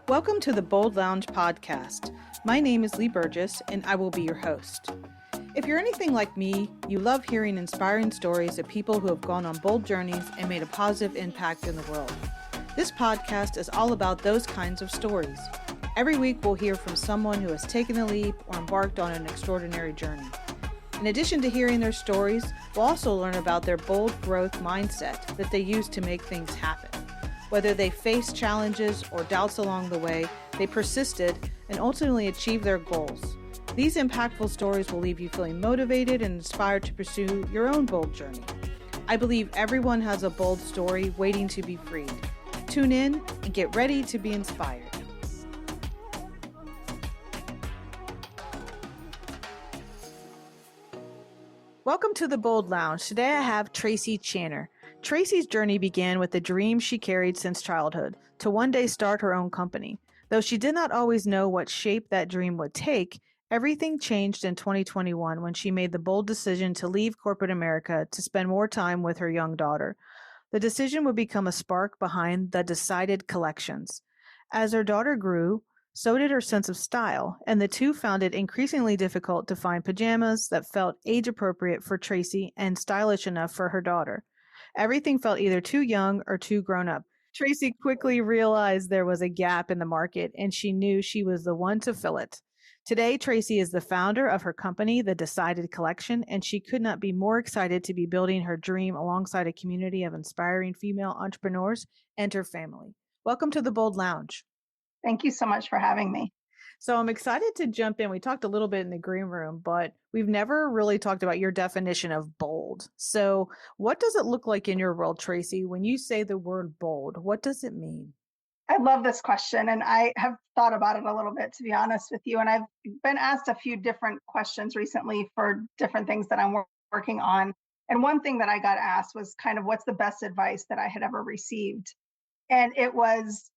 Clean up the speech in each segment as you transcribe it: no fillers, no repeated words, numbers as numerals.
Welcome to the Bold Lounge podcast. My name is Leigh Burgess, and I will be your host. If you're anything like me, you love hearing inspiring stories of people who have gone on bold journeys and made a positive impact in the world. This podcast is all about those kinds of stories. Every week, we'll hear from someone who has taken the leap or embarked on an extraordinary journey. In addition to hearing their stories, we'll also learn about their bold growth mindset that they use to make things happen. Whether they faced challenges or doubts along the way, they persisted and ultimately achieved their goals. These impactful stories will leave you feeling motivated and inspired to pursue your own bold journey. I believe everyone has a bold story waiting to be freed. Tune in and get ready to be inspired. Welcome to the Bold Lounge. Today I have Traci Channer. Traci's journey began with a dream she carried since childhood to one day start her own company. Though she did not always know what shape that dream would take, everything changed in 2021 when she made the bold decision to leave corporate America to spend more time with her young daughter. The decision would become a spark behind the Decided collections. As her daughter grew, so did her sense of style, and the two found it increasingly difficult to find pajamas that felt age-appropriate for Traci and stylish enough for her daughter. Everything felt either too young or too grown up. Traci quickly realized there was a gap in the market, and she knew she was the one to fill it. Today, Traci is the founder of her company, The Decided Collection, and she could not be more excited to be building her dream alongside a community of inspiring female entrepreneurs and her family. Welcome to the Bold Lounge. Thank you so much for having me. So I'm excited to jump in. We talked a little bit in the green room, but we've never really talked about your definition of bold. So what does it look like in your world, Traci? When you say the word bold, what does it mean? I love this question, and I have thought about it a little bit, to be honest with you. And I've been asked a few different questions recently for different things that I'm working on. And one thing that I got asked was kind of what's the best advice that I had ever received? And it was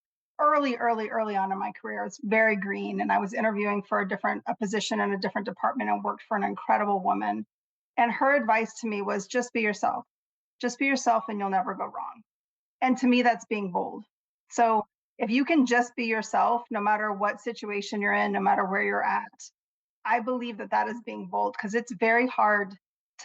early on in my career. It's very green. And I was interviewing for a position in a different department and worked for an incredible woman. And her advice to me was just be yourself. Just be yourself and you'll never go wrong. And to me, that's being bold. So if you can just be yourself, no matter what situation you're in, no matter where you're at, I believe that that is being bold because it's very hard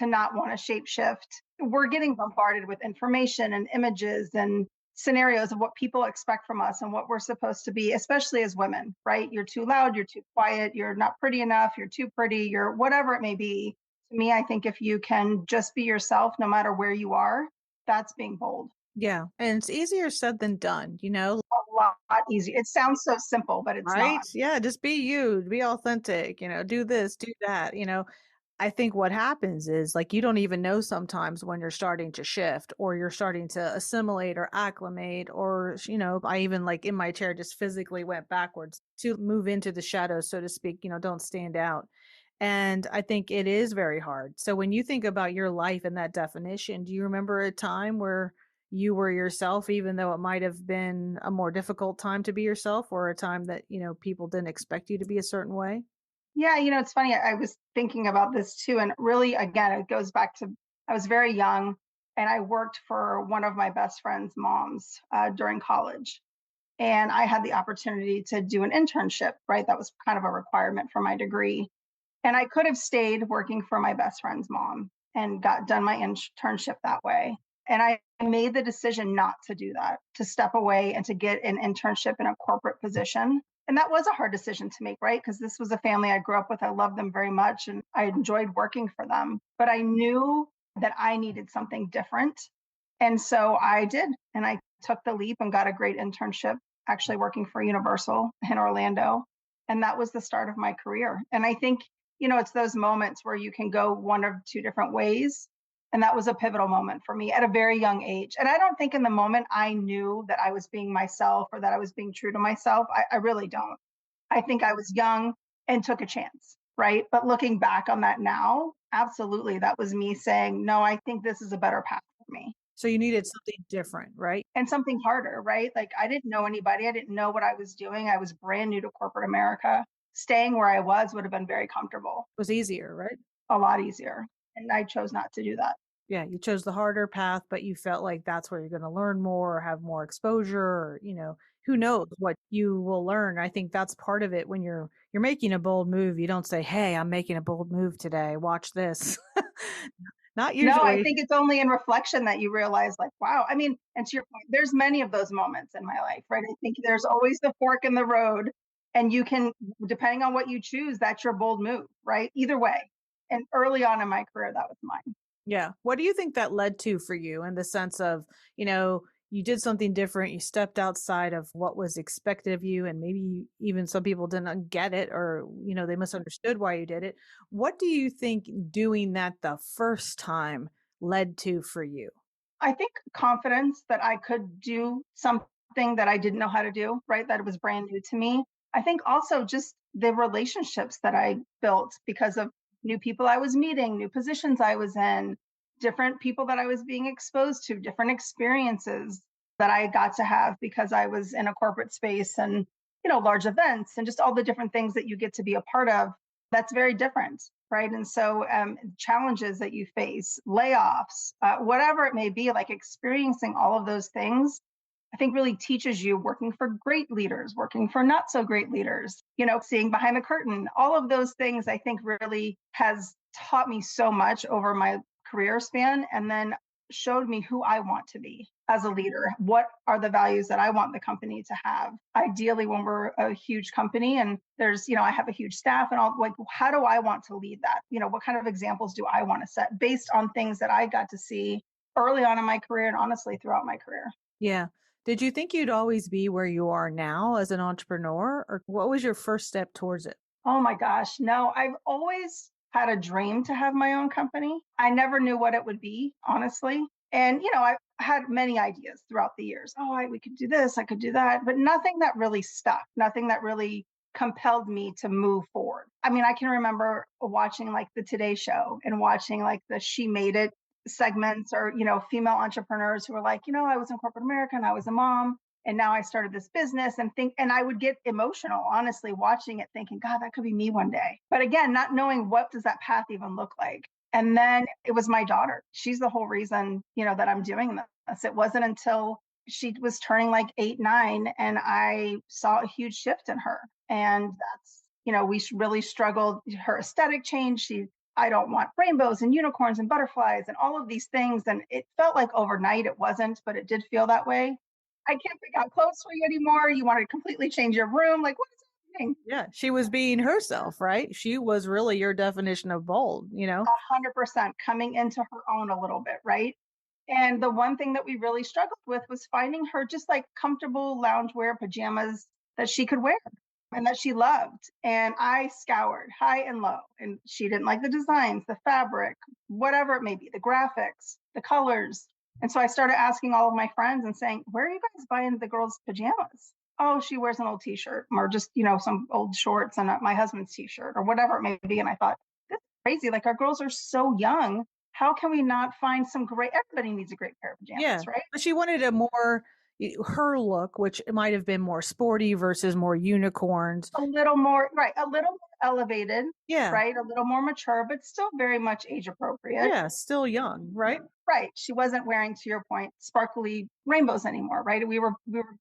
to not want to shape shift. We're getting bombarded with information and images and scenarios of what people expect from us and what we're supposed to be, especially as women, right? You're too loud, you're too quiet, you're not pretty enough, you're too pretty, you're whatever it may be. To me, I think if you can just be yourself, no matter where you are, that's being bold. Yeah. And it's easier said than done, you know? A lot easier. It sounds so simple, but it's Right? not. Yeah. Just be you, be authentic, do this, do that, I think what happens is like you don't even know sometimes when you're starting to shift or you're starting to assimilate or acclimate or, I even like in my chair just physically went backwards to move into the shadows, so to speak, don't stand out. And I think it is very hard. So when you think about your life and that definition, do you remember a time where you were yourself, even though it might have been a more difficult time to be yourself or a time that, people didn't expect you to be a certain way? Yeah, it's funny. I was thinking about this too. And really, again, it goes back to I was very young and I worked for one of my best friend's moms during college. And I had the opportunity to do an internship, right? That was kind of a requirement for my degree. And I could have stayed working for my best friend's mom and got done my internship that way. And I made the decision not to do that, to step away and to get an internship in a corporate position. And that was a hard decision to make, right? Because this was a family I grew up with. I loved them very much and I enjoyed working for them. But I knew that I needed something different. And so I did. And I took the leap and got a great internship, actually working for Universal in Orlando. And that was the start of my career. And I think, it's those moments where you can go one of two different ways. And that was a pivotal moment for me at a very young age. And I don't think in the moment I knew that I was being myself or that I was being true to myself. I really don't. I think I was young and took a chance, right? But looking back on that now, absolutely, that was me saying, no, I think this is a better path for me. So you needed something different, right? And something harder, right? Like I didn't know anybody. I didn't know what I was doing. I was brand new to corporate America. Staying where I was would have been very comfortable. It was easier, right? A lot easier. And I chose not to do that. Yeah, you chose the harder path, but you felt like that's where you're going to learn more or have more exposure or, who knows what you will learn. I think that's part of it when you're making a bold move. You don't say, "Hey, I'm making a bold move today. Watch this." Not No, I usually. think it's only in reflection that you realize, like, wow. I mean, and to your point, there's many of those moments in my life, right? I think there's always the fork in the road, and you can, depending on what you choose, that's your bold move, right? Either way. And early on in my career, that was mine. Yeah. What do you think that led to for you in the sense of, you did something different, you stepped outside of what was expected of you, and maybe even some people didn't get it or, they misunderstood why you did it. What do you think doing that the first time led to for you? I think confidence that I could do something that I didn't know how to do, right? That it was brand new to me. I think also just the relationships that I built because of new people I was meeting, new positions I was in, different people that I was being exposed to, different experiences that I got to have because I was in a corporate space and, large events and just all the different things that you get to be a part of. That's very different, right? And so, challenges that you face, layoffs, whatever it may be, like experiencing all of those things, I think really teaches you working for great leaders, working for not so great leaders, seeing behind the curtain, all of those things I think really has taught me so much over my career span. And then showed me who I want to be as a leader. What are the values that I want the company to have? Ideally, when we're a huge company and there's, I have a huge staff and all, like, how do I want to lead that? What kind of examples do I want to set based on things that I got to see early on in my career and honestly throughout my career? Yeah. Did you think you'd always be where you are now as an entrepreneur, or what was your first step towards it? Oh my gosh, no, I've always had a dream to have my own company. I never knew what it would be, honestly. And, I've had many ideas throughout the years. Oh, we could do this, I could do that, but nothing that really stuck, nothing that really compelled me to move forward. I mean, I can remember watching like the Today Show and watching like the She Made It segments or, female entrepreneurs who were like, I was in corporate America and I was a mom and now I started this business and I would get emotional, honestly, watching it, thinking, God, that could be me one day. But again, not knowing what does that path even look like. And then it was my daughter. She's the whole reason, that I'm doing this. It wasn't until she was turning like 8, 9, and I saw a huge shift in her. And that's, we really struggled. Her aesthetic changed. I don't want rainbows and unicorns and butterflies and all of these things. And it felt like overnight it wasn't, but it did feel that way. I can't pick out clothes for you anymore. You want to completely change your room. Like, what is happening? Yeah, she was being herself, right? She was really your definition of bold, 100% coming into her own a little bit, right? And the one thing that we really struggled with was finding her just like comfortable loungewear pajamas that she could wear and that she loved. And I scoured high and low, and she didn't like the designs, the fabric, whatever it may be, the graphics, the colors. And so I started asking all of my friends and saying, where are you guys buying the girls' pajamas? Oh, she wears an old t-shirt or just, some old shorts and my husband's t-shirt or whatever it may be. And I thought, this is crazy. Like our girls are so young. How can we not find some great, everybody needs a great pair of Yeah, pajamas, right? but she wanted a more her look, which might have been more sporty versus more unicorns. A little more, right, a little more elevated, Yeah, right, a little more mature, but still very much age appropriate. yeah, still young, right? Right, she wasn't wearing, to your point, sparkly rainbows anymore, right? We were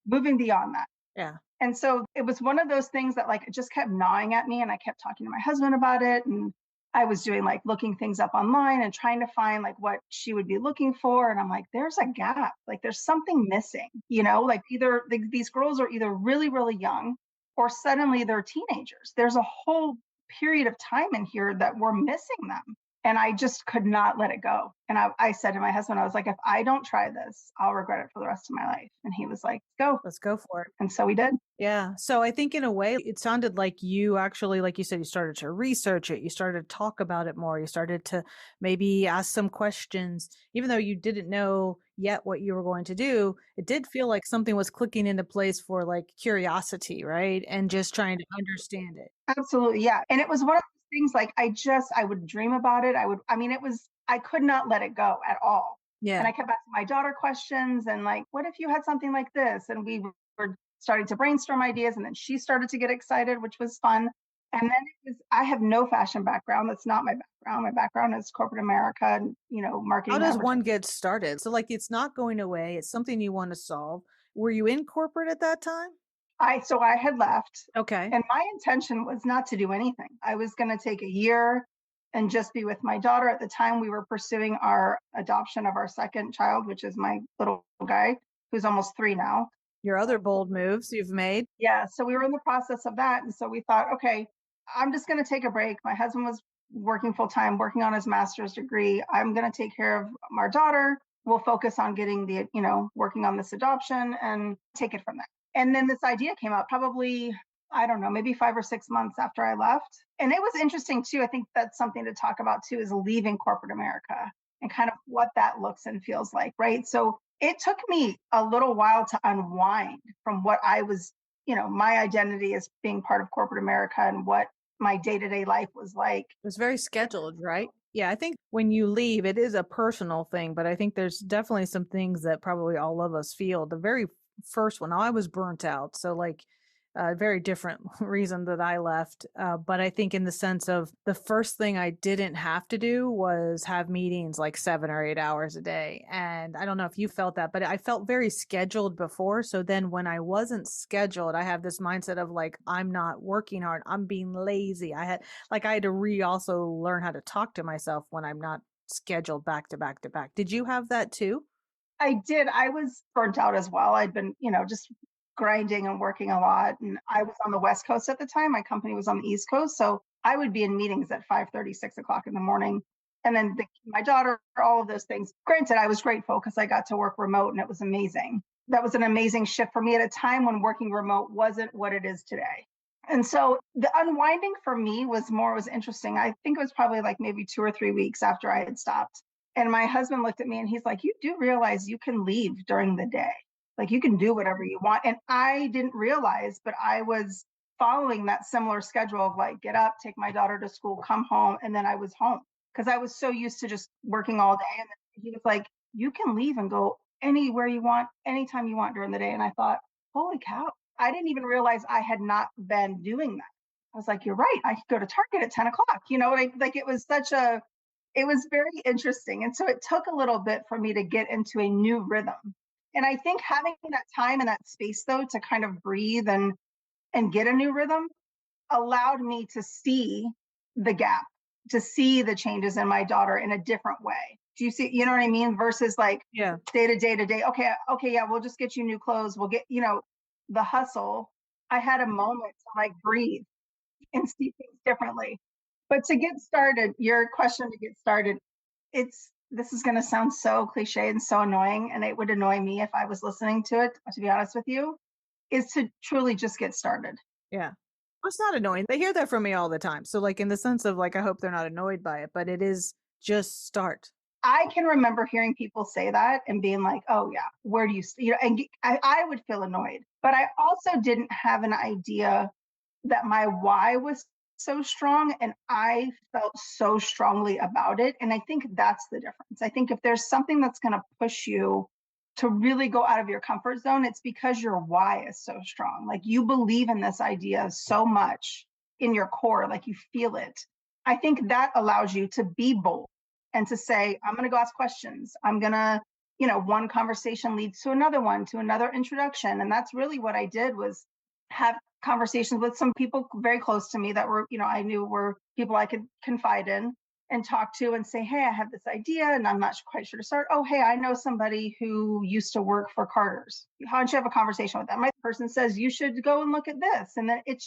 moving beyond that. Yeah. And so it was one of those things that like it just kept gnawing at me and I kept talking to my husband about it and I was doing like looking things up online and trying to find like what she would be looking for and I'm like there's a gap, like there's something missing, like either these girls are either really really young or suddenly they're teenagers. There's a whole period of time in here that we're missing them. And I just could not let it go. And I said to my husband, I was like, if I don't try this, I'll regret it for the rest of my life. And he was like, go. Let's go for it. And so we did. Yeah. So I think in a way, it sounded like you actually, like you said, you started to research it. You started to talk about it more. You started to maybe ask some questions, even though you didn't know yet what you were going to do. It did feel like something was clicking into place for like curiosity, right? And just trying to understand it. Absolutely. Yeah. And it was one of those things like I would dream about it. I could not let it go at all. And Yeah. I kept asking my daughter questions and like, what if you had something like this? And we were starting to brainstorm ideas. And then she started to get excited, which was fun. And then I have no fashion background. That's not my background. My background is corporate America and, How marketing does advertising. one get started? So like it's not going away. It's something you want to solve. Were you in corporate at that time? I had left, Okay. and my intention was not to do anything. I was going to take a year and just be with my daughter. At the time, we were pursuing our adoption of our second child, which is my little guy, who's almost 3 now. Your other bold moves you've made. Yeah, so we were in the process of that, and so we thought, okay, I'm just going to take a break. My husband was working full time, working on his master's degree. I'm going to take care of our daughter. We'll focus on getting working on this adoption and take it from there. And then this idea came up probably, I don't know, maybe 5 or 6 months after I left. And it was interesting too. I think that's something to talk about too, is leaving corporate America and kind of what that looks and feels like, right? So it took me a little while to unwind from what I was, my identity as being part of corporate America and what my day-to-day life was like. It was very scheduled, right? Yeah, I think when you leave, it is a personal thing, but I think there's definitely some things that probably all of us feel. The very first one, I was burnt out. So, like, a very different reason that I left. But I think in the sense of the first thing I didn't have to do was have meetings like 7 or 8 hours a day. And I don't know if you felt that, but I felt very scheduled before. So then when I wasn't scheduled, I have this mindset of like, I'm not working hard. I'm being lazy. I had to also learn how to talk to myself when I'm not scheduled back to back to back. Did you have that too? I did. I was burnt out as well. I'd been, just grinding and working a lot. And I was on the West Coast at the time. My company was on the East Coast. So I would be in meetings at 5:30, 6 o'clock in the morning. And then my daughter, all of those things. Granted, I was grateful because I got to work remote and it was amazing. That was an amazing shift for me at a time when working remote wasn't what it is today. And so the unwinding for me was interesting. I think it was probably like maybe 2 or 3 weeks after I had stopped. And my husband looked at me and he's like, you do realize you can leave during the day. Like you can do whatever you want. And I didn't realize, but I was following that similar schedule of like, get up, take my daughter to school, come home. And then I was home because I was so used to just working all day. And then he was like, you can leave and go anywhere you want, anytime you want during the day. And I thought, holy cow, I didn't even realize I had not been doing that. I was like, you're right. I could go to Target at 10 o'clock. Like it was very interesting. And so it took a little bit for me to get into a new rhythm. And I think having that time and that space though to kind of breathe and get a new rhythm allowed me to see the gap, to see the changes in my daughter in a different way. Do you see, you know what I mean? Versus like Yeah, day to day to day. Okay, yeah, we'll just get you new clothes. We'll get, the hustle. I had a moment to like breathe and see things differently. But to get started, your question to get started, this is going to sound so cliche and so annoying, and it would annoy me if I was listening to it, to be honest with you, is to truly just get started. yeah. Well, it's not annoying. They hear that from me all the time. So, like, in the sense of like, I hope they're not annoyed by it, but it is just start. I can remember hearing people say that and being like, oh, yeah, where do and I would feel annoyed. But I also didn't have an idea that my why was so strong and I felt so strongly about it. And I think that's the difference. I think if there's something that's going to push you to really go out of your comfort zone, it's because your why is so strong. Like you believe in this idea so much in your core, like you feel it. I think that allows you to be bold and to say, I'm going to go ask questions. I'm going to, one conversation leads to another one, to another introduction. And that's really what I did was have conversations with some people very close to me that were, I knew were people I could confide in and talk to and say, hey, I have this idea and I'm not quite sure to start. Oh, hey, I know somebody who used to work for Carter's. How don't you have a conversation with them? My person says, you should go and look at this. And then it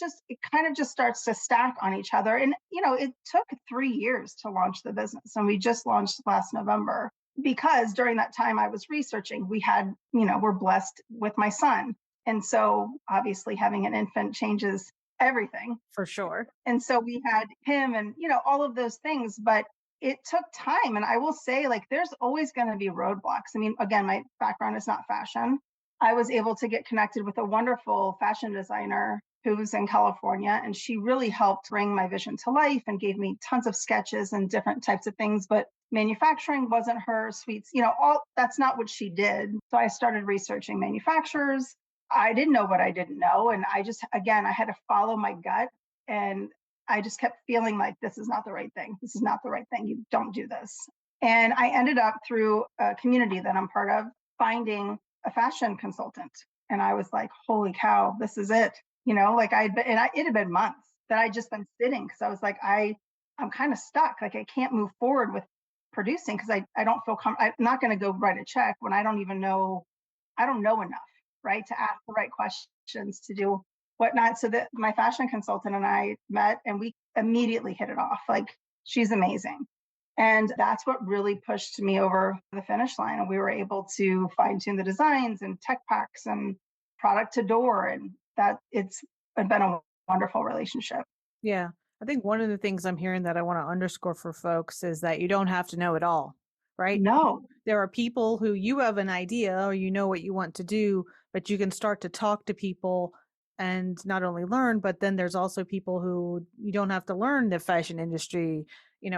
kind of just starts to stack on each other. And, it took 3 years to launch the business. And we just launched last November because during that time I was researching, we had, we're blessed with my son. And so obviously having an infant changes everything. For sure. And so we had him and, all of those things, but it took time. And I will say, like, there's always going to be roadblocks. I mean, again, my background is not fashion. I was able to get connected with a wonderful fashion designer who's in California, and she really helped bring my vision to life and gave me tons of sketches and different types of things. But manufacturing wasn't her sweets, all that's not what she did. So I started researching manufacturers. I didn't know what I didn't know. And I had to follow my gut. And I just kept feeling like this is not the right thing. This is not the right thing. You don't do this. And I ended up through a community that I'm part of finding a fashion consultant And I was like, holy cow, this is it. Like it had been months that I'd just been sitting because I was like, I'm kind of stuck. Like I can't move forward with producing because I don't feel I'm not going to go write a check when I don't even know, I don't know enough, right, to ask the right questions to do whatnot. So that my fashion consultant and I met and we immediately hit it off. Like she's amazing. And that's what really pushed me over the finish line. And we were able to fine tune the designs and tech packs and product to door. And that it's been a wonderful relationship. Yeah. I think one of the things I'm hearing that I want to underscore for folks is that you don't have to know it all, right? No, There are people who you have an idea or you know what you want to do, but you can start to talk to people and not only learn, but then there's also people who you don't have to learn the fashion industry,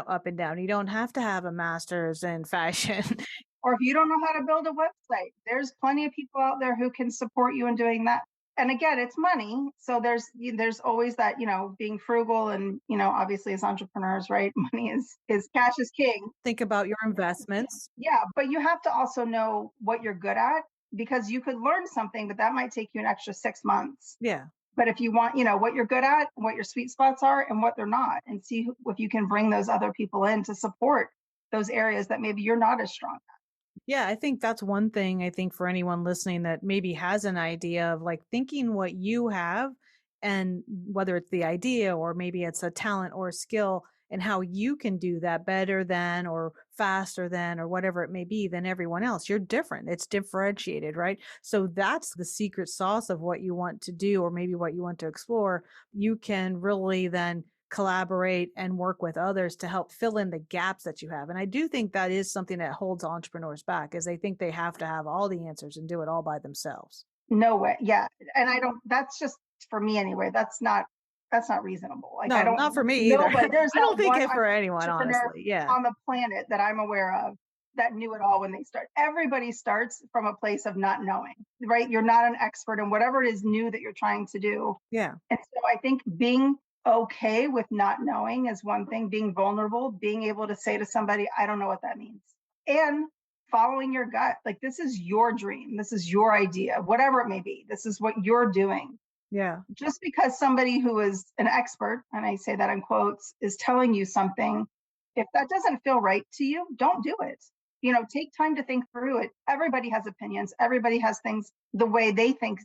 up and down. You don't have to have a master's in fashion. or if you don't know how to build a website, there's plenty of people out there who can support you in doing that. And again, it's money. So there's always that, being frugal and, obviously as entrepreneurs, right? Money is cash is king. Think about your investments. Yeah, but you have to also know what you're good at because you could learn something, but that might take you an extra 6 months. Yeah. But if you want, what you're good at, what your sweet spots are, and what they're not, and see if you can bring those other people in to support those areas that maybe you're not as strong at. Yeah, I think that's one thing I think for anyone listening that maybe has an idea of like thinking what you have and whether it's the idea or maybe it's a talent or a skill and how you can do that better than or faster than or whatever it may be than everyone else. You're different. It's differentiated, right? So that's the secret sauce of what you want to do or maybe what you want to explore. You can really then collaborate and work with others to help fill in the gaps that you have. And I do think that is something that holds entrepreneurs back is they think they have to have all the answers and do it all by themselves. No way. Yeah. And I don't, that's just for me anyway. That's not reasonable. Like I No, don't, not for me either. nobody, there's I don't not think one it for anyone, entrepreneur honestly. Yeah. on the planet that I'm aware of that knew it all when they start. Everybody starts from a place of not knowing, right? You're not an expert in whatever it is new that you're trying to do. Yeah. And so I think being okay with not knowing is one thing, being vulnerable, being able to say to somebody, I don't know what that means. And following your gut. Like this is your dream. This is your idea, whatever it may be. This is what you're doing. Yeah. Just because somebody who is an expert, and I say that in quotes, is telling you something, if that doesn't feel right to you, don't do it. Take time to think through it. Everybody has opinions. Everybody has things the way they think,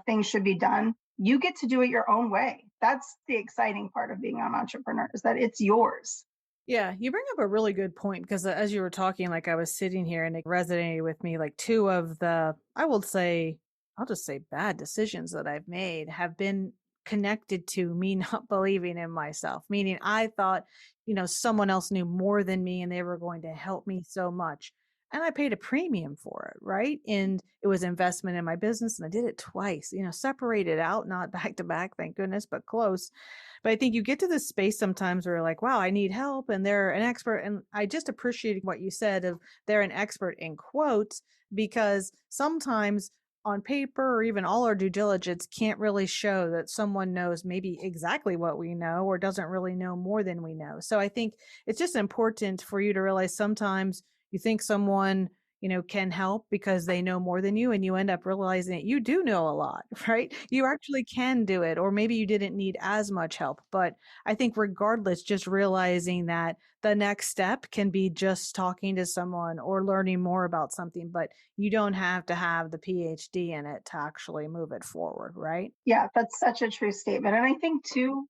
things should be done. You get to do it your own way. That's the exciting part of being an entrepreneur is that it's yours. Yeah, you bring up a really good point because as you were talking, like I was sitting here and it resonated with me. Like two of the, I will say, I'll just say bad decisions that I've made have been connected to me not believing in myself, meaning I thought, someone else knew more than me and they were going to help me so much. And I paid a premium for it, right? And it was investment in my business and I did it twice, separated out, not back to back, thank goodness, but close. But I think you get to this space sometimes where you're like, wow, I need help. And they're an expert. And I just appreciated what you said of they're an expert in quotes, because sometimes on paper or even all our due diligence can't really show that someone knows maybe exactly what we know or doesn't really know more than we know. So I think it's just important for you to realize sometimes you think someone can help because they know more than you and you end up realizing that you do know a lot, right? You actually can do it, or maybe you didn't need as much help. But I think regardless, just realizing that the next step can be just talking to someone or learning more about something, but you don't have to have the PhD in it to actually move it forward, right? Yeah, that's such a true statement. And I think too,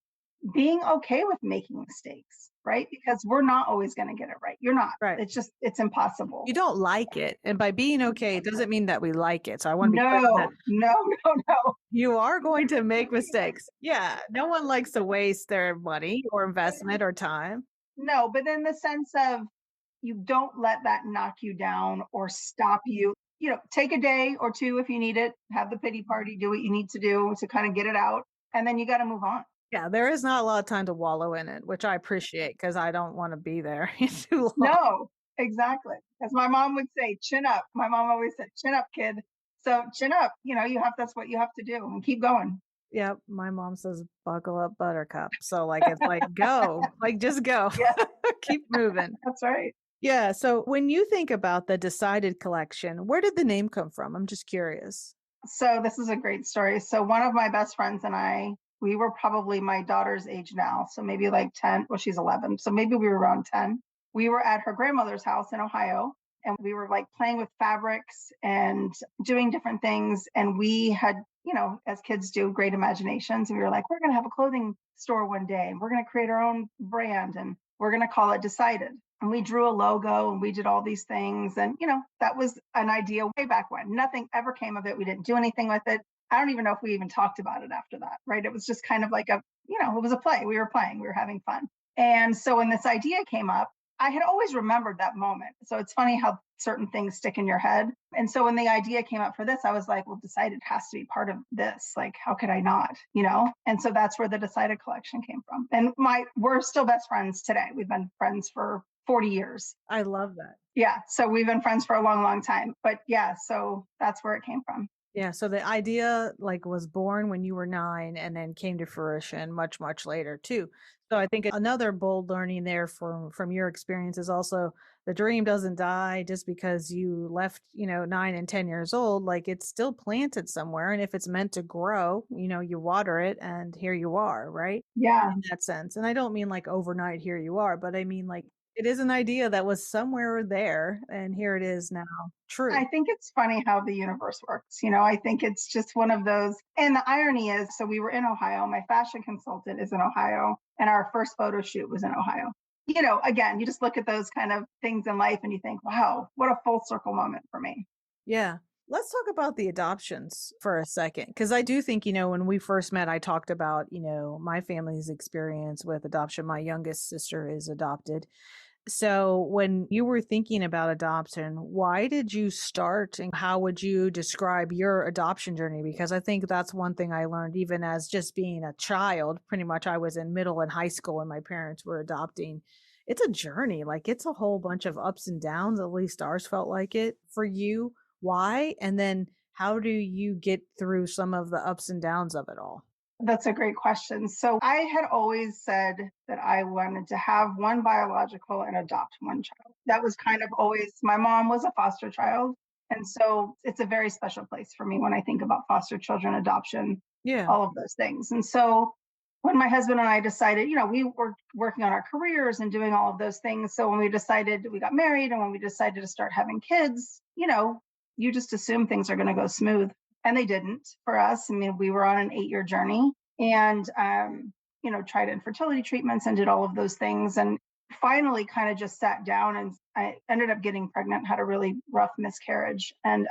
being okay with making mistakes, right? Because we're not always going to get it right. You're not. Right. It's impossible. You don't like it. And by being okay, it doesn't mean that we like it. So I want to be clear on that. No, no, no, no. You are going to make mistakes. Yeah. No one likes to waste their money or investment or time. No, but in the sense of you don't let that knock you down or stop you. Take a day or two if you need it, have the pity party, do what you need to do to kind of get it out. And then you got to move on. Yeah, there is not a lot of time to wallow in it, which I appreciate because I don't want to be there too long. No, exactly. As my mom would say, chin up. My mom always said, chin up, kid. So chin up, that's what you have to do and keep going. Yep. My mom says, buckle up, buttercup. So like, it's like, go, like, just go, Yeah, keep moving. that's right. Yeah. So when you think about the Decided collection, where did the name come from? I'm just curious. So this is a great story. So one of my best friends and I, we were probably my daughter's age now. So maybe like 10, well, she's 11. So maybe we were around 10. We were at her grandmother's house in Ohio and we were like playing with fabrics and doing different things. And we had, as kids do, great imaginations. And we were like, we're going to have a clothing store one day and we're going to create our own brand and we're going to call it Decided. And we drew a logo and we did all these things. And, that was an idea way back when. Nothing ever came of it. We didn't do anything with it. I don't even know if we even talked about it after that, right? It was just kind of like it was a play. We were playing, we were having fun. And so when this idea came up, I had always remembered that moment. So it's funny how certain things stick in your head. And so when the idea came up for this, I was like, well, Decided has to be part of this. Like, how could I not, And so that's where the Decided collection came from. And we're still best friends today. We've been friends for 40 years. I love that. Yeah. So we've been friends for a long, long time. But yeah, so that's where it came from. Yeah, so the idea was born when you were 9 and then came to fruition much, much later too. So I think another bold learning there from your experience is also the dream doesn't die just because you left, 9 and 10 years old. Like it's still planted somewhere. And if it's meant to grow, you water it and here you are, right? Yeah. In that sense. And I don't mean like overnight, here you are, but I mean like it is an idea that was somewhere there and here it is now. True. I think it's funny how the universe works. I think it's just one of those. And the irony is, so we were in Ohio. My fashion consultant is in Ohio, and our first photo shoot was in Ohio. Again, you just look at those kind of things in life and you think, wow, what a full circle moment for me. Yeah. Let's talk about the adoptions for a second. Because I do think, when we first met, I talked about, my family's experience with adoption. My youngest sister is adopted. So when you were thinking about adoption, why did you start and how would you describe your adoption journey? Because I think that's one thing I learned even as just being a child. Pretty much I was in middle and high school when my parents were adopting. It's a journey. Like it's a whole bunch of ups and downs. At least ours felt like it. For you, why? And then how do you get through some of the ups and downs of it all? That's a great question. So I had always said that I wanted to have one biological and adopt one child. That was kind of always, my mom was a foster child. And so it's a very special place for me when I think about foster children, adoption, Yeah. all of those things. And so when my husband and I decided, we were working on our careers and doing all of those things. So when we decided we got married and when we decided to start having kids, you just assume things are going to go smooth. And they didn't for us. I mean, we were on an 8-year journey and, tried infertility treatments and did all of those things. And finally kind of just sat down and I ended up getting pregnant, had a really rough miscarriage. And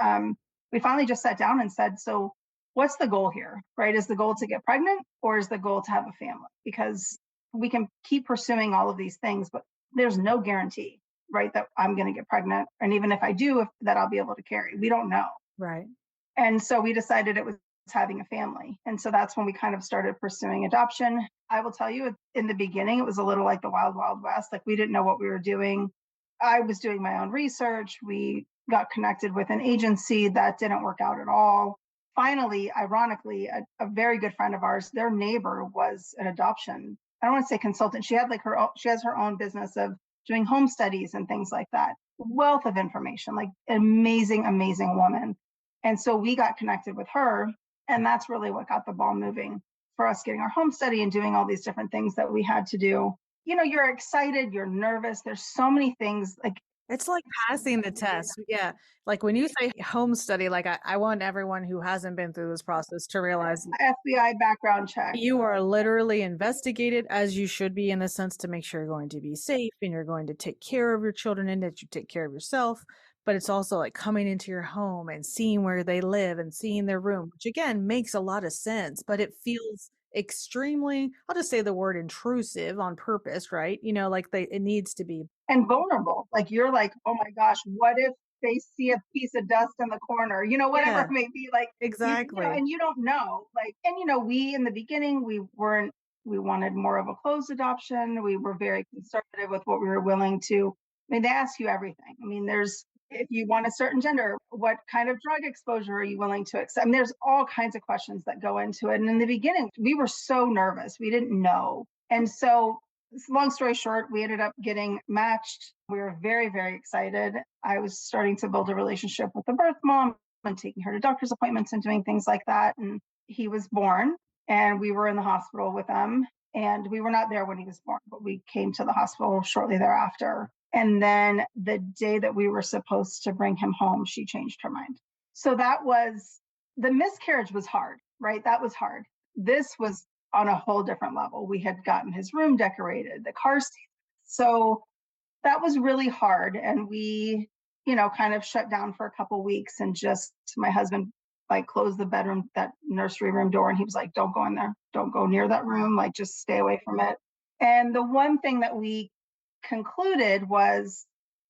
we finally just sat down and said, so what's the goal here, right? Is the goal to get pregnant or is the goal to have a family? Because we can keep pursuing all of these things, but there's no guarantee, right, that I'm going to get pregnant. And even if I do, that I'll be able to carry. We don't know. Right. And so we decided it was having a family. And so that's when we kind of started pursuing adoption. I will tell you, in the beginning, it was a little like the wild, wild west. Like we didn't know what we were doing. I was doing my own research. We got connected with an agency that didn't work out at all. Finally, ironically, a very good friend of ours, their neighbor was an adoption. I don't want to say consultant. She had she has her own business of doing home studies and things like that. Wealth of information, like amazing, amazing woman. And so we got connected with her. And that's really what got the ball moving for us getting our home study and doing all these different things that we had to do. You're excited, you're nervous. There's so many things like it's like passing the test. Yeah. Like when you say home study, like I want everyone who hasn't been through this process to realize FBI background check. you are literally investigated as you should be in the sense to make sure you're going to be safe and you're going to take care of your children and that you take care of yourself. But it's also like coming into your home and seeing where they live and seeing their room, which again makes a lot of sense, but it feels extremely, I'll just say the word intrusive on purpose, right? Like it needs to be. And vulnerable. Like you're like, oh my gosh, what if they see a piece of dust in the corner, whatever it may be, like Exactly. and you don't know. Like, and we in the beginning, we wanted more of a closed adoption. We were very conservative with what we were willing to. I mean, they ask you everything. I mean, if you want a certain gender, what kind of drug exposure are you willing to accept? I mean, there's all kinds of questions that go into it. And in the beginning, we were so nervous. We didn't know. And so long story short, we ended up getting matched. We were very, very excited. I was starting to build a relationship with the birth mom. and taking her to doctor's appointments and doing things like that. And he was born, and we were in the hospital with him. And we were not there when he was born, but we came to the hospital shortly thereafter. And then the day that we were supposed to bring him home, she changed her mind. So that was, the miscarriage was hard, right? That was hard. This was on a whole different level. We had gotten his room decorated, the car seat. So that was really hard. And we, kind of shut down for a couple weeks, and just my husband like closed the bedroom, that nursery room door. And he was like, don't go in there. Don't go near that room. Like, just stay away from it. And the one thing that we concluded was,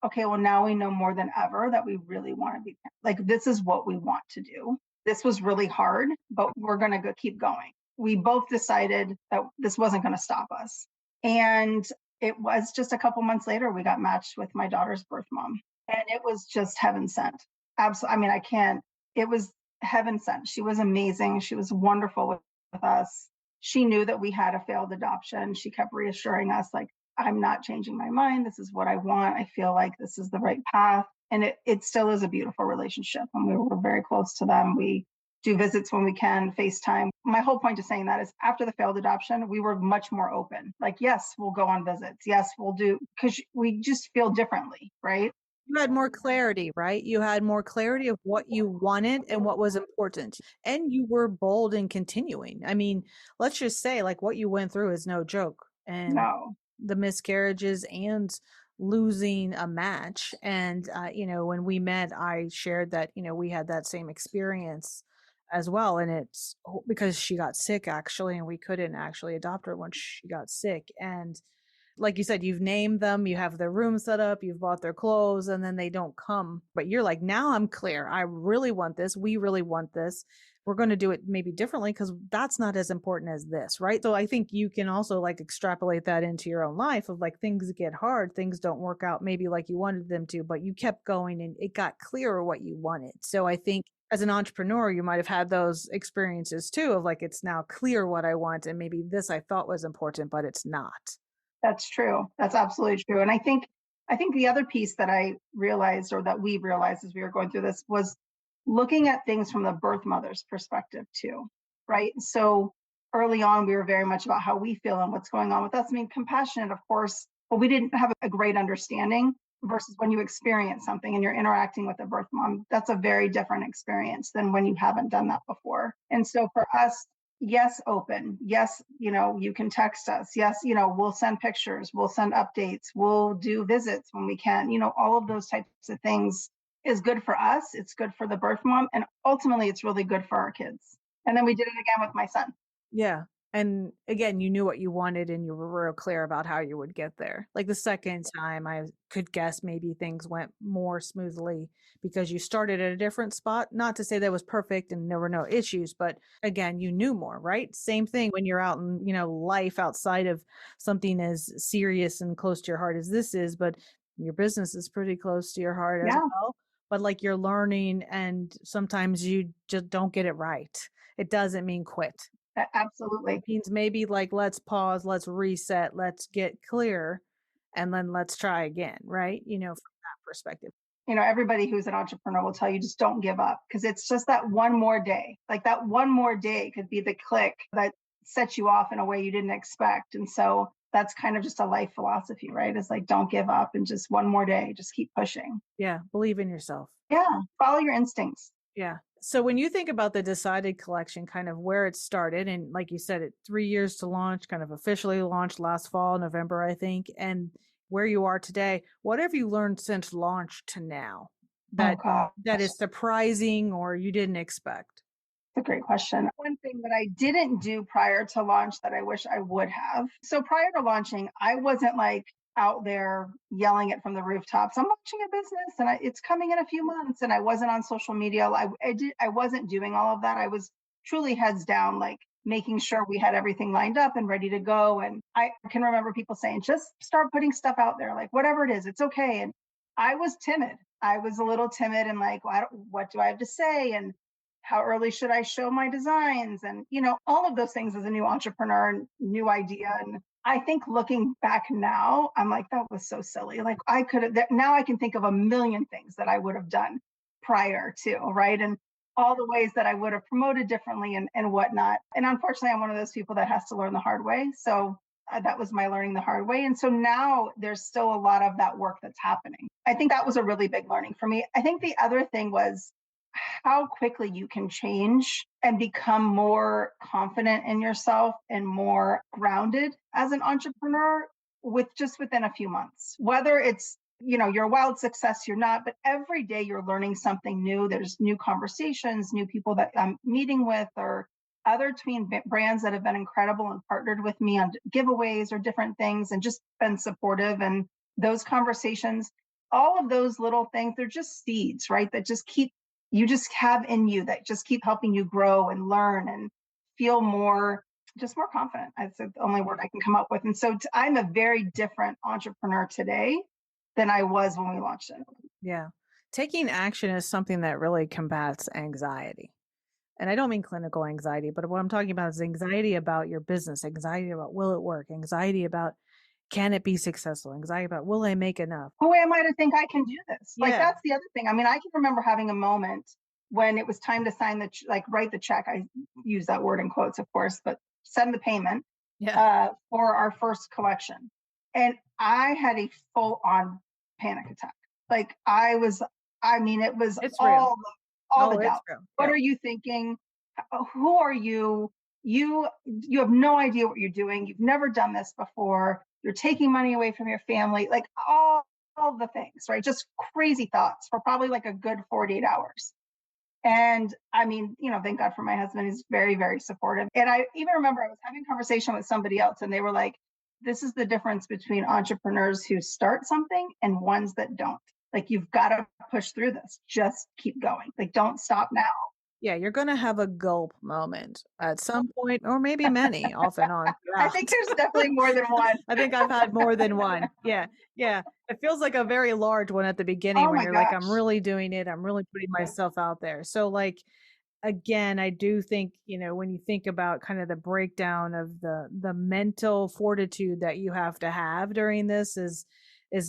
okay, well, now we know more than ever that we really want to be, like, this is what we want to do. This was really hard, but we're going to keep going. We both decided that this wasn't going to stop us. And it was just a couple months later, we got matched with my daughter's birth mom. And it was just heaven sent. Absolutely. I mean, I can't, it was heaven sent. She was amazing. She was wonderful with us. She knew that we had a failed adoption. She kept reassuring us, like, I'm not changing my mind. This is what I want. I feel like this is the right path. And it still is a beautiful relationship. And we were very close to them. We do visits when we can, FaceTime. My whole point of saying that is, after the failed adoption, we were much more open. Like, yes, we'll go on visits. Yes, we'll do, because we just feel differently, right? You had more clarity, right? You had more clarity of what you wanted and what was important. And you were bold in continuing. I mean, let's just say, like, what you went through is no joke. And No. the miscarriages and losing a match. And, when we met, I shared that, we had that same experience as well. And it's because she got sick, actually, and we couldn't actually adopt her once she got sick. And like you said, you've named them, you have their room set up, you've bought their clothes, and then they don't come. But you're like, now I'm clear. I really want this. We really want this. We're going to do it maybe differently because that's not as important as this, right? So I think you can also like extrapolate that into your own life of like, things get hard, things don't work out maybe like you wanted them to, but you kept going and it got clearer what you wanted. So I think as an entrepreneur, you might have had those experiences too of like, it's now clear what I want. And maybe this I thought was important, but it's not. That's true. That's absolutely true. And I think the other piece that I realized, or that we realized as we were going through this, was looking at things from the birth mother's perspective too, right? So early on, we were very much about how we feel and what's going on with us. I mean, compassionate, of course, but we didn't have a great understanding, versus when you experience something and you're interacting with a birth mom. That's a very different experience than when you haven't done that before. And so for us, yes, open. Yes, you can text us. Yes, we'll send pictures, we'll send updates, we'll do visits when we can. All of those types of things is good for us. It's good for the birth mom. And ultimately, it's really good for our kids. And then we did it again with my son. Yeah. And again, you knew what you wanted and you were real clear about how you would get there. Like the second time, I could guess maybe things went more smoothly because you started at a different spot. Not to say that was perfect and there were no issues, but again, you knew more, right? Same thing when you're out in, life outside of something as serious and close to your heart as this is, but your business is pretty close to your heart as Yeah, well. But like you're learning and sometimes you just don't get it right. It doesn't mean quit. absolutely. Means maybe like, let's pause, let's reset, let's get clear, and then let's try again, right? From that perspective. Everybody who's an entrepreneur will tell you, just don't give up, because it's just that one more day. Like, that one more day could be the click that sets you off in a way you didn't expect. And so that's kind of just a life philosophy, right? It's like, don't give up, and just one more day, just keep pushing. Yeah, believe in yourself. Yeah, follow your instincts. Yeah. So when you think about the Decided collection, kind of where it started, and like you said, it 3 years to launch, kind of officially launched last fall, November, I think, and where you are today, what have you learned since launch to now Oh, that gosh. that is surprising or you didn't expect? That's a great question. One thing that I didn't do prior to launch that I wish I would have. So prior to launching, I wasn't like out there yelling it from the rooftops, I'm launching a business and it's coming in a few months. And I wasn't on social media. I wasn't doing all of that. I was truly heads down, like making sure we had everything lined up and ready to go. And I can remember people saying, just start putting stuff out there, like whatever it is, it's okay. And I was timid. I was a little timid and like, what do I have to say? And how early should I show my designs? And, all of those things as a new entrepreneur, new idea. And I think looking back now, I'm like, that was so silly. Like, now I can think of a million things that I would have done prior to, right? And all the ways that I would have promoted differently and whatnot. And unfortunately, I'm one of those people that has to learn the hard way. So that was my learning the hard way. And so now there's still a lot of that work that's happening. I think that was a really big learning for me. I think the other thing was how quickly you can change and become more confident in yourself and more grounded as an entrepreneur with just within a few months. Whether it's, you're a wild success, you're not, but every day you're learning something new. There's new conversations, new people that I'm meeting with, or other tween brands that have been incredible and partnered with me on giveaways or different things and just been supportive. And those conversations, all of those little things, they're just seeds, right? That you just have in you, that just keep helping you grow and learn and feel more confident. That's the only word I can come up with. And so I'm a very different entrepreneur today than I was when we launched it. Yeah. Taking action is something that really combats anxiety. And I don't mean clinical anxiety, but what I'm talking about is anxiety about your business, anxiety about will it work, anxiety about can it be successful, anxiety about will I make enough? Who am I to think I can do this? Like, Yeah. that's the other thing. I mean, I can remember having a moment when it was time to sign write the check. I use that word in quotes, of course, but send the payment Yeah. for our first collection. And I had a full on panic attack. Like it was It's real. all the Oh, it's doubt. real. What Yeah. are you thinking? Who are you? You have no idea what you're doing. You've never done this before. You're taking money away from your family, like all the things, right? Just crazy thoughts for probably like a good 48 hours. And I mean, thank God for my husband. He's very, very supportive. And I even remember I was having a conversation with somebody else and they were like, this is the difference between entrepreneurs who start something and ones that don't. Like, you've got to push through this. Just keep going. Like, don't stop now. Yeah, you're gonna have a gulp moment at some point, or maybe many off and on I throughout. think there's definitely more than one. I think I've had more than one. Yeah, yeah. It feels like a very large one at the beginning Oh when my you're like, I'm gosh. really doing it. I'm really putting myself out there. So like again, I do think, when you think about kind of the breakdown of the mental fortitude that you have to have during this is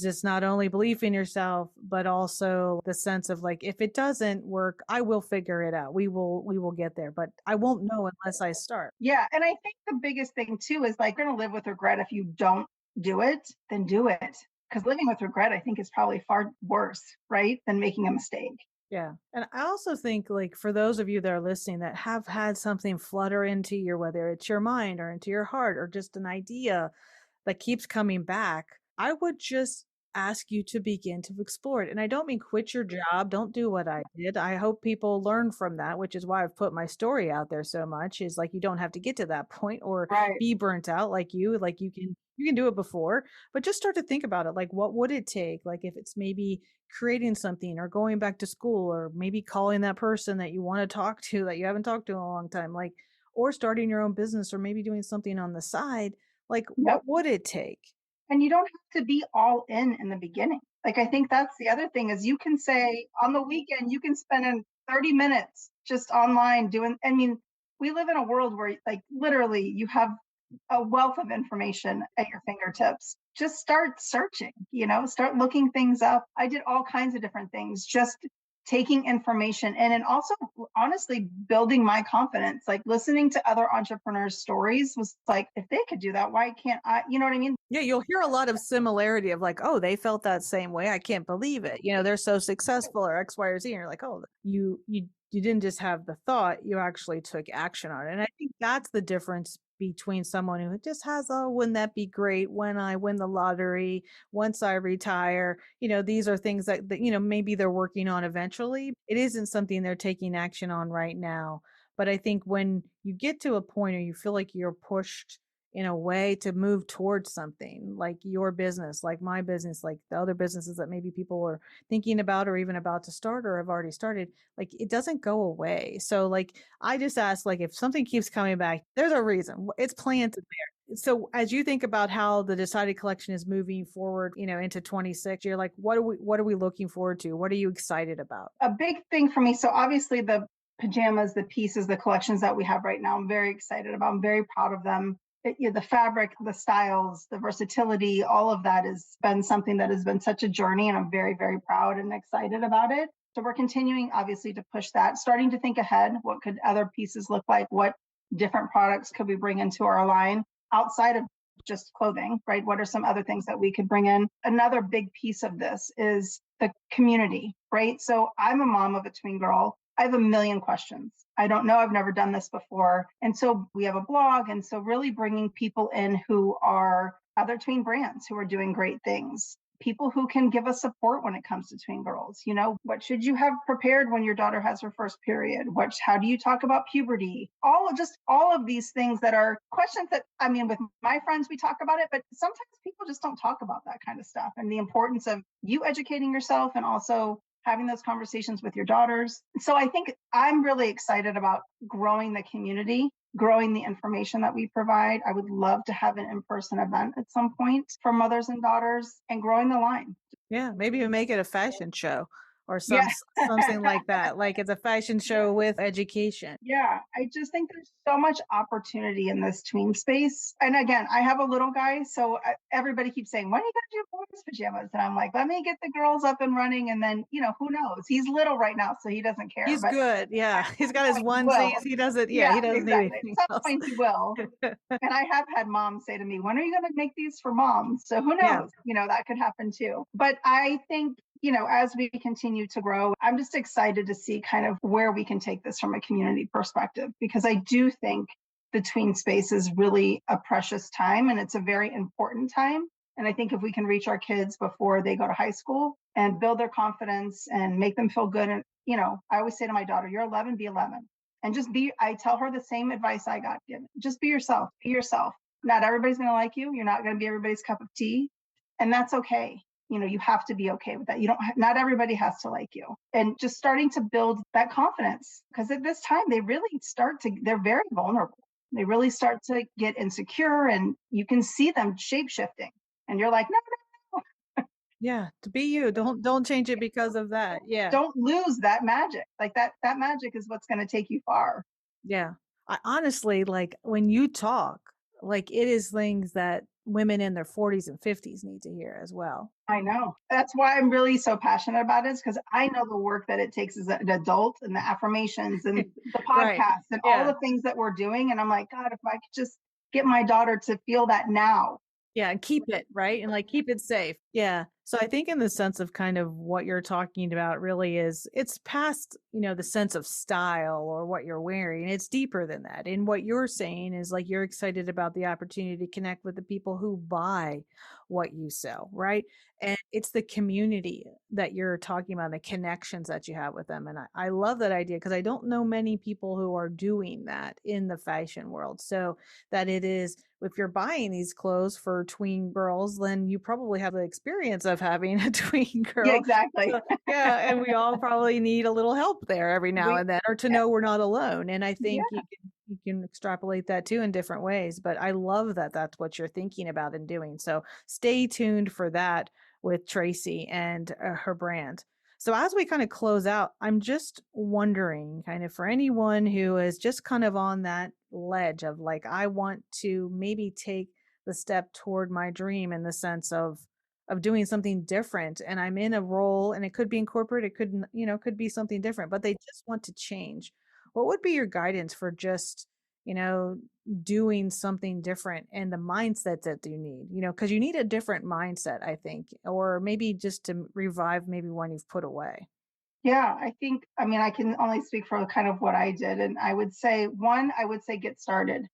just not only belief in yourself, but also the sense of like, if it doesn't work, I will figure it out. We will get there, but I won't know unless I start. Yeah. And I think the biggest thing too is like, you're going to live with regret. If you don't do it, then do it. Because living with regret, I think, is probably far worse, right, than making a mistake. Yeah. And I also think like for those of you that are listening that have had something flutter into your, whether it's your mind or into your heart or just an idea that keeps coming back, I would just ask you to begin to explore it. And I don't mean quit your job, don't do what I did. I hope people learn from that, which is why I've put my story out there so much, is like you don't have to get to that point or Right. be burnt out like you can do it before, but just start to think about it. Like, what would it take? Like, if it's maybe creating something or going back to school or maybe calling that person that you want to talk to that you haven't talked to in a long time, like, or starting your own business or maybe doing something on the side. Like, what Yep. would it take? And you don't have to be all in the beginning. Like, I think that's the other thing is you can say on the weekend, you can spend in 30 minutes just online doing, I mean, we live in a world where like literally you have a wealth of information at your fingertips. Just start searching, start looking things up. I did all kinds of different things, just taking information in and also honestly building my confidence. Like, listening to other entrepreneurs' stories was like, if they could do that, why can't I? You know what I mean? Yeah, you'll hear a lot of similarity of like, oh, they felt that same way. I can't believe it. They're so successful or X, Y, or Z. And you're like, oh, you didn't just have the thought, you actually took action on it. And I think that's the difference between someone who just has, oh, wouldn't that be great when I win the lottery, once I retire? These are things that maybe they're working on eventually. It isn't something they're taking action on right now. But I think when you get to a point or you feel like you're pushed in a way to move towards something like your business, like my business, like the other businesses that maybe people are thinking about or even about to start or have already started, like it doesn't go away. So like I just ask, like, if something keeps coming back, there's a reason. It's planted there. So as you think about how the Decided collection is moving forward, into 26, you're like, what are we looking forward to? What are you excited about? A big thing for me. So obviously the pajamas, the pieces, the collections that we have right now, I'm very excited about. I'm very proud of them. The fabric, the styles, the versatility, all of that has been something that has been such a journey, and I'm very, very proud and excited about it. So we're continuing, obviously, to push that, starting to think ahead. What could other pieces look like? What different products could we bring into our line outside of just clothing, right? What are some other things that we could bring in? Another big piece of this is the community, right? So I'm a mom of a tween girl. I have a million questions. I don't know. I've never done this before. And so we have a blog. And so really bringing people in who are other tween brands who are doing great things, people who can give us support when it comes to tween girls. You know, what should you have prepared when your daughter has her first period? How do you talk about puberty? All of these things that are questions that, I mean, with my friends, we talk about it, but sometimes people just don't talk about that kind of stuff, and the importance of you educating yourself and also having those conversations with your daughters. So I think I'm really excited about growing the community, growing the information that we provide. I would love to have an in-person event at some point for mothers and daughters, and growing the line. Yeah, maybe you make it a fashion show or Yeah. something like that. Like it's a fashion show with education. Yeah, I just think there's so much opportunity in this tween space. And again, I have a little guy, so everybody keeps saying, "When are you going to do boys' pajamas?" And I'm like, "Let me get the girls up and running, and then, who knows? He's little right now, so he doesn't care." He's But good. Yeah. at He's some got his point he will. onesies. He doesn't, yeah, Yeah, he doesn't need exactly. anything At some else. point he will. And I have had moms say to me, "When are you going to make these for moms?" So who Yeah. knows? That could happen too. But I think, as we continue to grow, I'm just excited to see kind of where we can take this from a community perspective, because I do think the tween space is really a precious time, and it's a very important time. And I think if we can reach our kids before they go to high school and build their confidence and make them feel good. And, I always say to my daughter, "You're 11, be 11." And I tell her the same advice I got given. Just be yourself, be yourself. Not everybody's going to like you. You're not going to be everybody's cup of tea. And that's okay. You have to be okay with that. Not everybody has to like you. And just starting to build that confidence, because at this time they're very vulnerable. They really start to get insecure, and you can see them shape shifting. And you're like, no, Yeah. To be you. Don't change it because of that. Yeah. don't lose that magic. Like that magic is what's going to take you far. Yeah. I honestly, like when you talk, like it is things that women in their 40s and 50s need to hear as well. I know. That's why I'm really so passionate about it, because I know the work that it takes as an adult, and the affirmations and the Right. podcasts and all Yeah. the things that we're doing. And I'm like, God, if I could just get my daughter to feel that now. Yeah, and keep it, right? And like keep it safe. Yeah. So I think in the sense of kind of what you're talking about really is it's past, the sense of style or what you're wearing. It's deeper than that. And what you're saying is like you're excited about the opportunity to connect with the people who buy what you sell, right? And it's the community that you're talking about, the connections that you have with them. And I love that idea because I don't know many people who are doing that in the fashion world. So that it is, if you're buying these clothes for tween girls, then you probably have the experience of having a tween Yeah, girl. exactly. So, yeah, and we all probably need a little help there every now We, and then, or to know we're not alone. And I yeah, think you can extrapolate that too in different ways. But I love that that's what you're thinking about and doing. So stay tuned for that with Traci and her brand. So as we kind of close out, I'm just wondering, kind of for anyone who is just kind of on that ledge of like, I want to maybe take the step toward my dream in the sense of doing something different, and I'm in a role, and it could be in corporate, it could be something different, but they just want to change. What would be your guidance for just, you know, doing something different and the mindset that you need, because you need a different mindset, I think, or maybe just to revive maybe one you've put away. yeah. I mean, I can only speak for kind of what I did. And I would say get started.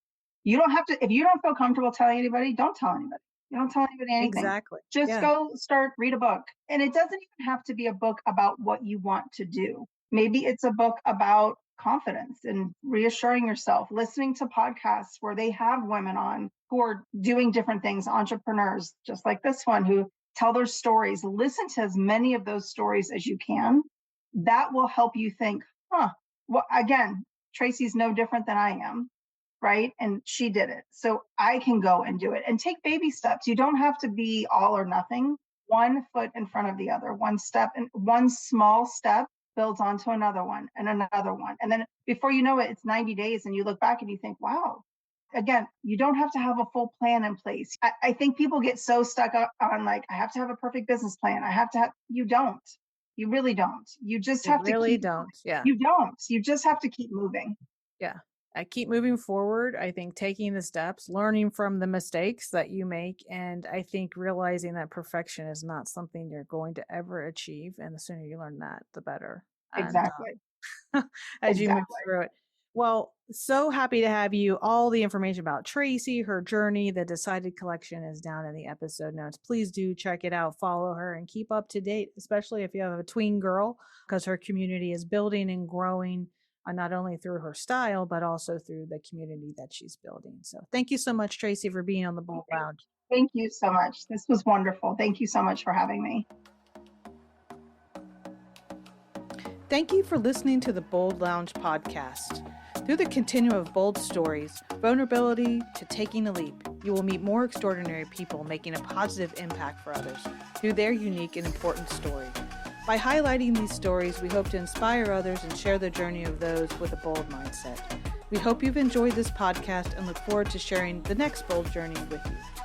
You don't have to, if you don't feel comfortable telling anybody, don't tell anybody. You don't tell anybody anything. Exactly. Just Yeah. go start, read a book. And it doesn't even have to be a book about what you want to do. Maybe it's a book about confidence and reassuring yourself, listening to podcasts where they have women on who are doing different things, entrepreneurs, just like this one, who tell their stories. Listen to as many of those stories as you can. That will help you think, well, again, Traci's no different than I am, right? And she did it. So I can go and do it, and take baby steps. You don't have to be all or nothing. One foot in front of the other, one step, and one small step builds onto another one and another one. And then before you know it, it's 90 days, and you look back and you think, wow. Again, you don't have to have a full plan in place. I think people get so stuck on like, I have to have a perfect business plan. You don't. You really don't. You just They have to really keep, don't. Yeah. you don't. You just have to keep moving. Yeah. I keep moving forward. I think taking the steps, learning from the mistakes that you make, and I think realizing that perfection is not something you're going to ever achieve. And the sooner you learn that, the better. And Exactly. as you move Exactly. through it. Well, so happy to have you. All the information about Traci, her journey, the Decided collection is down in the episode notes. Please do check it out, follow her, and keep up to date, especially if you have a tween girl, because her community is building and growing. Not only through her style, but also through the community that she's building. So, thank you so much, Traci, for being on the Bold Thank, Lounge. thank you so much. This was wonderful. Thank you so much for having me. Thank you for listening to the Bold Lounge podcast. Through the continuum of bold stories, vulnerability to taking a leap, you will meet more extraordinary people making a positive impact for others through their unique and important story. By highlighting these stories, we hope to inspire others and share the journey of those with a bold mindset. We hope you've enjoyed this podcast and look forward to sharing the next bold journey with you.